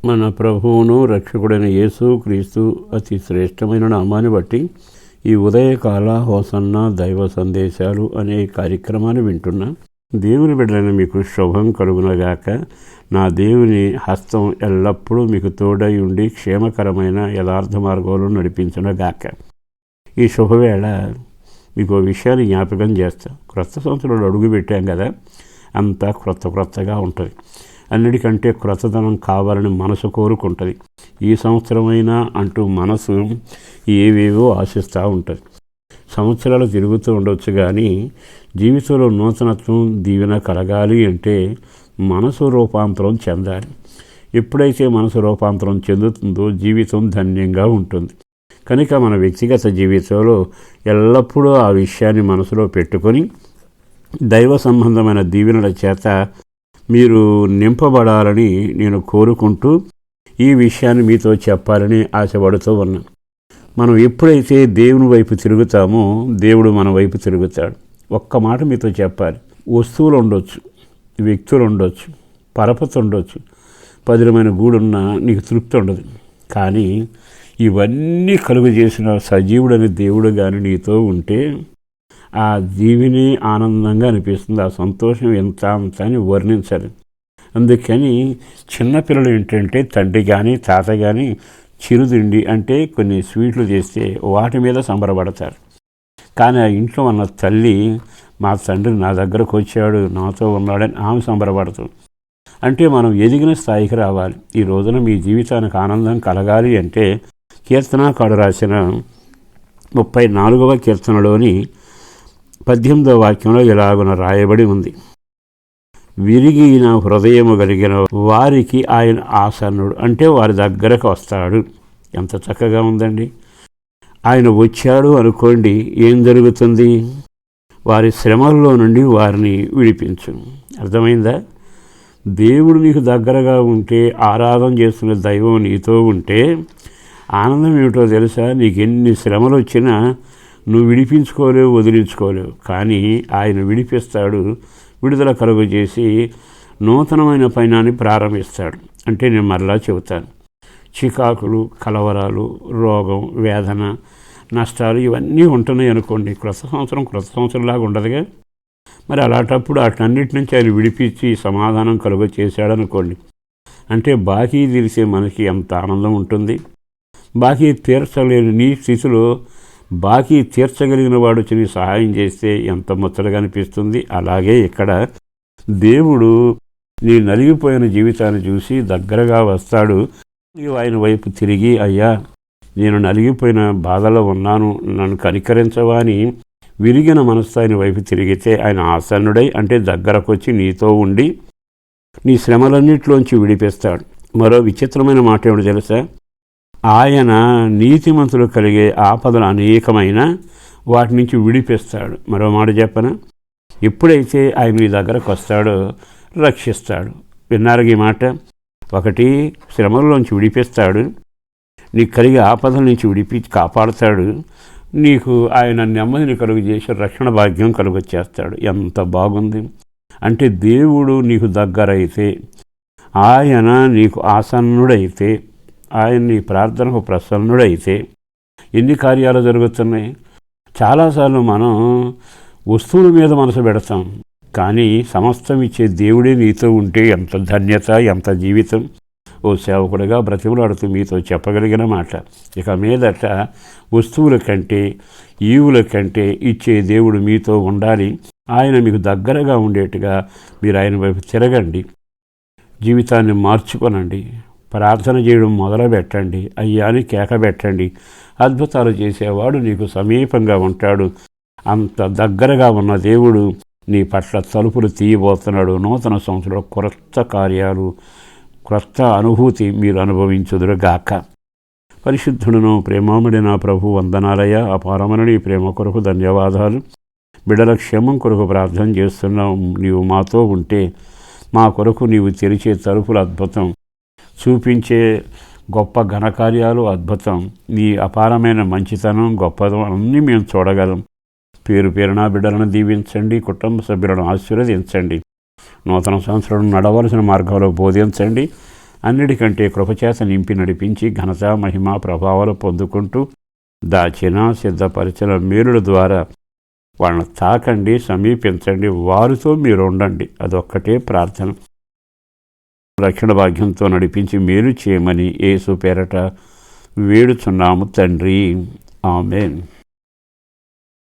మన ప్రభువును రక్షకుడైన యేసు క్రీస్తు అతి శ్రేష్టమైన నామాన్ని బట్టి ఈ ఉదయకాల హోసన్న దైవ సందేశాలు అనే కార్యక్రమాన్ని వింటున్నా. దేవుని బిడ్డలైన మీకు శుభం కలుగునగాక. నా దేవుని హస్తం ఎల్లప్పుడూ మీకు తోడై ఉండి క్షేమకరమైన యథార్థ మార్గంలో నడిపించునగాక. ఈ శుభవేళ మీకు విషయాన్ని జ్ఞాపకం చేస్తా. క్రొత్త సంవత్సరంలో అడుగు పెట్టాం కదా, అంతా క్రొత్తగా ఉంటుంది. అన్నిటికంటే క్రొత్తదనం కావాలని మనసు కోరుకుంటుంది. ఈ సంవత్సరమైనా అంటూ మనసు ఏవేవో ఆశిస్తూ ఉంటుంది. సంవత్సరాలు తిరుగుతూ ఉండవచ్చు, కానీ జీవితంలో నూతనత్వం దీవెన కలగాలి అంటే మనసు రూపాంతరం చెందాలి. ఎప్పుడైతే మనసు రూపాంతరం చెందుతుందో జీవితం ధన్యంగా ఉంటుంది. కనుక మన వ్యక్తిగత జీవితంలో ఎల్లప్పుడూ ఆ విషయాన్ని మనసులో పెట్టుకొని దైవ సంబంధమైన దీవెనల చేత మీరు నింపబడాలని నేను కోరుకుంటూ ఈ విషయాన్ని మీతో చెప్పాలని ఆశపడుతూ ఉన్నాను. మనం ఎప్పుడైతే దేవుని వైపు తిరుగుతామో దేవుడు మన వైపు తిరుగుతాడు. ఒక్క మాట మీతో చెప్పాలి. వస్తువులు ఉండొచ్చు, వ్యక్తులు ఉండొచ్చు, పరపతి ఉండొచ్చు, పదిలమైన గూడున్నా నీకు తృప్తి ఉండదు. కానీ ఇవన్నీ కలుగు చేసిన సజీవుడని దేవుడు కానీ నీతో ఉంటే ఆ జీవిని ఆనందంగా అనిపిస్తుంది. ఆ సంతోషం ఎంత అని వర్ణించాలి. అందుకని చిన్నపిల్లలు ఏంటంటే తండ్రి కానీ తాత కానీ చిరుతిండి అంటే కొన్ని స్వీట్లు చేస్తే వాటి మీద సంబరపడతారు. కానీ ఆ ఇంట్లో ఉన్న తల్లి మా తండ్రి నా దగ్గరకు వచ్చాడు, నాతో ఉన్నాడని ఆమె సంబరపడుతుంది. అంటే మనం ఎదిగిన స్థాయికి రావాలి. ఈ రోజున మీ జీవితానికి ఆనందం కలగాలి అంటే కీర్తనాకారుడు రాసిన 34వ కీర్తనలోని 18వ వాక్యంలో ఇలాగున రాయబడి ఉంది. విరిగిన హృదయము కలిగిన వారికి ఆయన ఆసన్నుడు, అంటే వారి దగ్గరకు వస్తాడు. ఎంత చక్కగా ఉందండి. ఆయన వచ్చాడు అనుకోండి, ఏం జరుగుతుంది? వారి శ్రమల్లో నుండి వారిని విడిపించు. అర్థమైందా? దేవుడు నీకు దగ్గరగా ఉంటే, ఆరాధన చేస్తున్న దైవం నీతో ఉంటే ఆనందం ఏమిటో తెలుసా? నీకు ఎన్ని శ్రమలు వచ్చినా నువ్వు విడిపించుకోలేవు, వదిలించుకోలేవు. కానీ ఆయన విడిపిస్తాడు, విడుదల కలుగు చేసి నూతనమైన పయనాన్ని ప్రారంభిస్తాడు. అంటే నేను మరలా చెబుతాను, చికాకులు, కలవరాలు, రోగం, వేదన, నష్టాలు ఇవన్నీ ఉంటున్నాయి అనుకోండి. క్రొత్త సంవత్సరంలాగా ఉండదుగా. మరి అలాంటప్పుడు వాటన్నిటి నుంచి ఆయన విడిపించి సమాధానం కలుగ చేశాడనుకోండి. అంటే బాకీ తీరిసే మనకి ఎంత ఆనందం ఉంటుంది. బాకీ తీర్చలేని నీ స్థితిలో బాకీ తీర్చగలిగిన వాడు వచ్చి నీ సహాయం చేస్తే ఎంత ముచ్చటగా అనిపిస్తుంది. అలాగే ఇక్కడ దేవుడు నీ నలిగిపోయిన జీవితాన్ని చూసి దగ్గరగా వస్తాడు. నీవు ఆయన వైపు తిరిగి, అయ్యా నేను నలిగిపోయిన బాధలో ఉన్నాను, నన్ను కనికరించవా అని విరిగిన మనస్సు ఆయన వైపు తిరిగితే ఆయన ఆసన్నుడై, అంటే దగ్గరకు వచ్చి నీతో ఉండి నీ శ్రమలన్నింటిలోంచి విడిపిస్తాడు. మరో విచిత్రమైన మాట ఏమిటో తెలుసా? ఆయన నీతిమంతులు కలిగే ఆపదలు అనేకమైన వాటి నుంచి విడిపిస్తాడు. మరో మాట చెప్పనా? ఎప్పుడైతే ఆయన నీ దగ్గరకు వస్తాడో రక్షిస్తాడు. విన్నారు ఈ మాట? ఒకటి, శ్రమలలోంచి విడిపిస్తాడు, నీకు కలిగే ఆపదల నుంచి విడిపించి కాపాడుతాడు, నీకు ఆయన నెమ్మదిని కలుగు చేసి రక్షణ భాగ్యం కలుగొచ్చేస్తాడు. ఎంత బాగుంది! అంటే దేవుడు నీకు దగ్గరైతే, ఆయన నీకు ఆసన్నుడైతే, ఆయన నీ ప్రార్థనకు ప్రసన్నుడైతే ఎన్ని కార్యాలు జరుగుతున్నాయి. చాలాసార్లు మనం వస్తువుల మీద మనసు పెడతాం, కానీ సమస్తం ఇచ్చే దేవుడే నీతో ఉంటే ఎంత ధన్యత, ఎంత జీవితం. ఓ సేవకుడిగా బ్రతిమలాడుతూ మీతో చెప్పగలిగిన మాట, ఇక మీదట వస్తువుల కంటే ఈవుల కంటే ఇచ్చే దేవుడు మీతో ఉండాలి. ఆయన మీకు దగ్గరగా ఉండేట్టుగా మీరు ఆయన వైపు తిరగండి. జీవితాన్ని మార్చుకొనండి. ప్రార్థన చేయడం మొదలుపెట్టండి. అయ్యాని కేక పెట్టండి. అద్భుతాలు చేసేవాడు నీకు సమీపంగా ఉంటాడు. అంత దగ్గరగా ఉన్న దేవుడు నీ పట్ల తలుపులు తీయబోతున్నాడు. నూతన సంవత్సరంలో క్రొత్త కార్యాలు, క్రొత్త అనుభూతి మీరు అనుభవించుదురుగాక. పరిశుద్ధుడును ప్రేమామడి నా ప్రభు, వందనాలయ. అపారమైన నీ ప్రేమ కొరకు ధన్యవాదాలు. బిడ్డల క్షేమం కొరకు ప్రార్థన చేస్తున్నావు. నీవు మాతో ఉంటే మా కొరకు నీవు తెరిచే తలుపులు అద్భుతం, చూపించే గొప్ప ఘనకార్యాలు అద్భుతం. నీ అపారమైన మంచితనం, గొప్పదనం అన్నీ మేము చూడగలం. పేరు పేరున బిడ్డలను దీవించండి, కుటుంబ సభ్యులను ఆశీర్వదించండి. నూతన సంవత్సరం నడవలసిన మార్గంలో బోధించండి. అన్నిటికంటే కృపచేత నింపి నడిపించి ఘనత మహిమ ప్రభావాలు పొందుకుంటూ దాచిన సిద్ధపరిచిన మేలుల ద్వారా వాళ్ళని తాకండి, సమీపించండి, వారితో మీరు ఉండండి. అదొక్కటే ప్రార్థన. రక్షణ భాగ్యంతో నడిపించి మేలు చేయమని యేసు పేరట వేడుచున్నాము తండ్రి. ఆమేన్.